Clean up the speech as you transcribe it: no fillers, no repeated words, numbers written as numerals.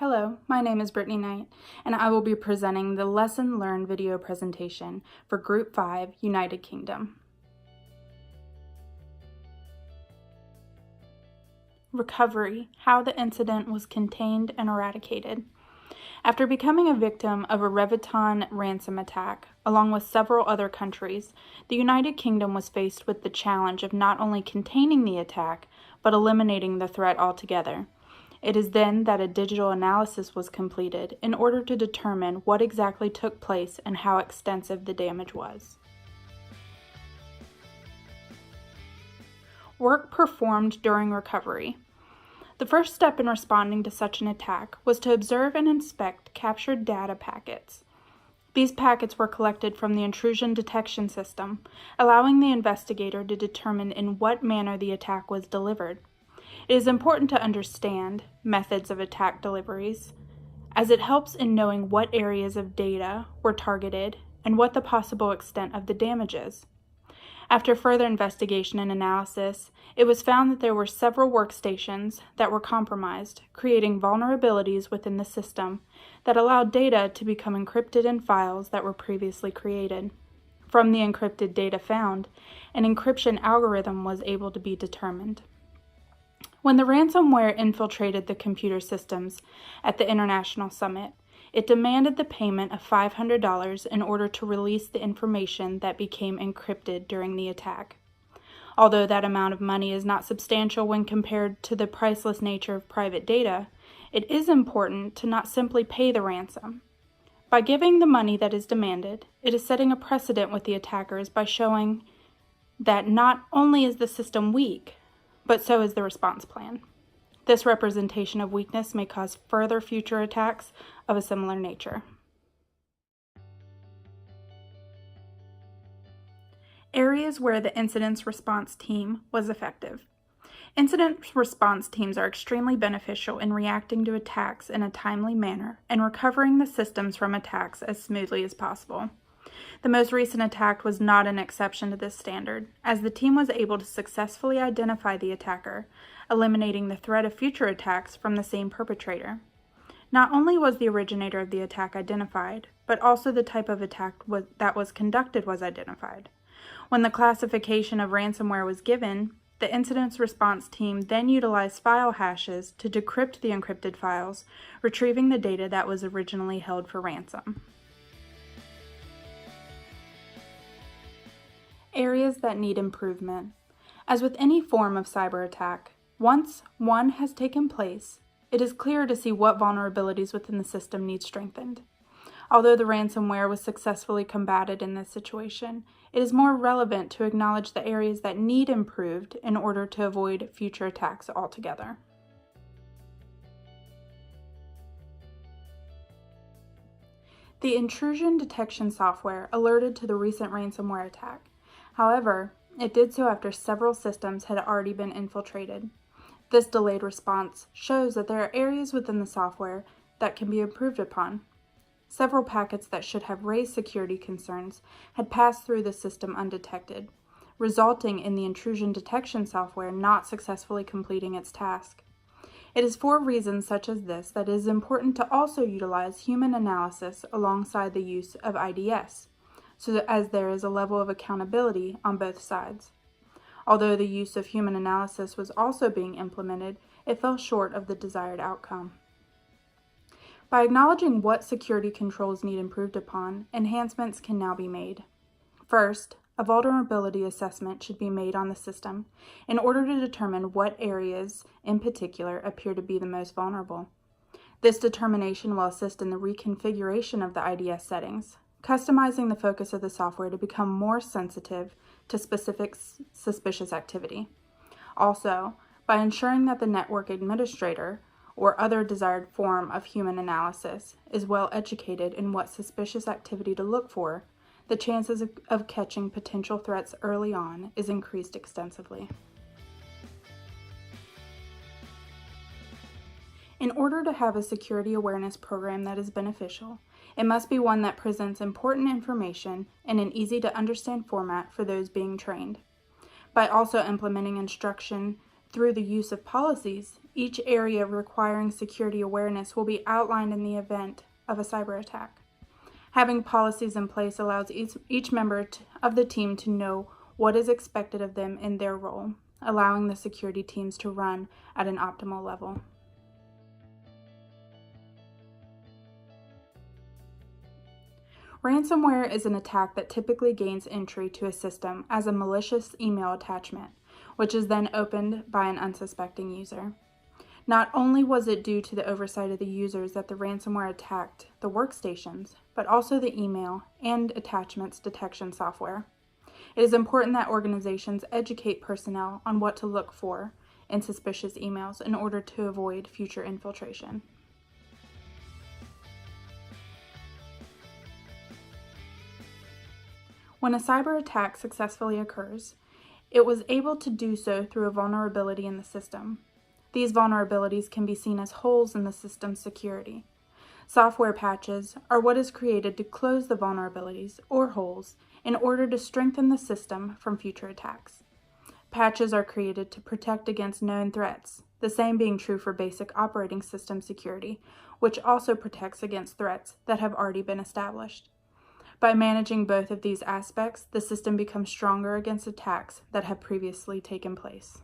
Hello, my name is Brittany Knight, and I will be presenting the Lesson Learned video presentation for Group 5, United Kingdom. Recovery: how the incident was contained and eradicated. After becoming a victim of a Reviton ransom attack, along with several other countries, the United Kingdom was faced with the challenge of not only containing the attack, but eliminating the threat altogether. It is then that a digital analysis was completed in order to determine what exactly took place and how extensive the damage was. Work performed during recovery. The first step in responding to such an attack was to observe and inspect captured data packets. These packets were collected from the intrusion detection system, allowing the investigator to determine in what manner the attack was delivered. It is important to understand methods of attack deliveries, as it helps in knowing what areas of data were targeted and what the possible extent of the damage is. After further investigation and analysis, it was found that there were several workstations that were compromised, creating vulnerabilities within the system that allowed data to become encrypted in files that were previously created. From the encrypted data found, an encryption algorithm was able to be determined. When the ransomware infiltrated the computer systems at the International Summit, it demanded the payment of $500 in order to release the information that became encrypted during the attack. Although that amount of money is not substantial when compared to the priceless nature of private data, it is important to not simply pay the ransom. By giving the money that is demanded, it is setting a precedent with the attackers by showing that not only is the system weak, but so is the response plan. This representation of weakness may cause further future attacks of a similar nature. Areas where the incident response team was effective. Incident response teams are extremely beneficial in reacting to attacks in a timely manner and recovering the systems from attacks as smoothly as possible. The most recent attack was not an exception to this standard, as the team was able to successfully identify the attacker, eliminating the threat of future attacks from the same perpetrator. Not only was the originator of the attack identified, but also the type of attack that was conducted was identified. When the classification of ransomware was given, the incident response team then utilized file hashes to decrypt the encrypted files, retrieving the data that was originally held for ransom. Areas that need improvement. As with any form of cyber attack, once one has taken place, it is clear to see what vulnerabilities within the system need strengthened. Although the ransomware was successfully combated in this situation, it is more relevant to acknowledge the areas that need improved in order to avoid future attacks altogether. The intrusion detection software alerted to the recent ransomware attack. However, it did so after several systems had already been infiltrated. This delayed response shows that there are areas within the software that can be improved upon. Several packets that should have raised security concerns had passed through the system undetected, resulting in the intrusion detection software not successfully completing its task. It is for reasons such as this that it is important to also utilize human analysis alongside the use of IDS, as there is a level of accountability on both sides. Although the use of human analysis was also being implemented, it fell short of the desired outcome. By acknowledging what security controls need improved upon, enhancements can now be made. First, a vulnerability assessment should be made on the system in order to determine what areas in particular appear to be the most vulnerable. This determination will assist in the reconfiguration of the IDS settings, customizing the focus of the software to become more sensitive to specific suspicious activity. Also, by ensuring that the network administrator or other desired form of human analysis is well educated in what suspicious activity to look for, the chances of catching potential threats early on is increased extensively. In order to have a security awareness program that is beneficial, it must be one that presents important information in an easy-to-understand format for those being trained. By also implementing instruction through the use of policies, each area requiring security awareness will be outlined in the event of a cyber attack. Having policies in place allows each member of the team to know what is expected of them in their role, allowing the security teams to run at an optimal level. Ransomware is an attack that typically gains entry to a system as a malicious email attachment, which is then opened by an unsuspecting user. Not only was it due to the oversight of the users that the ransomware attacked the workstations, but also the email and attachments detection software. It is important that organizations educate personnel on what to look for in suspicious emails in order to avoid future infiltration. When a cyber attack successfully occurs, it was able to do so through a vulnerability in the system. These vulnerabilities can be seen as holes in the system's security. Software patches are what is created to close the vulnerabilities or holes in order to strengthen the system from future attacks. Patches are created to protect against known threats, the same being true for basic operating system security, which also protects against threats that have already been established. By managing both of these aspects, the system becomes stronger against attacks that have previously taken place.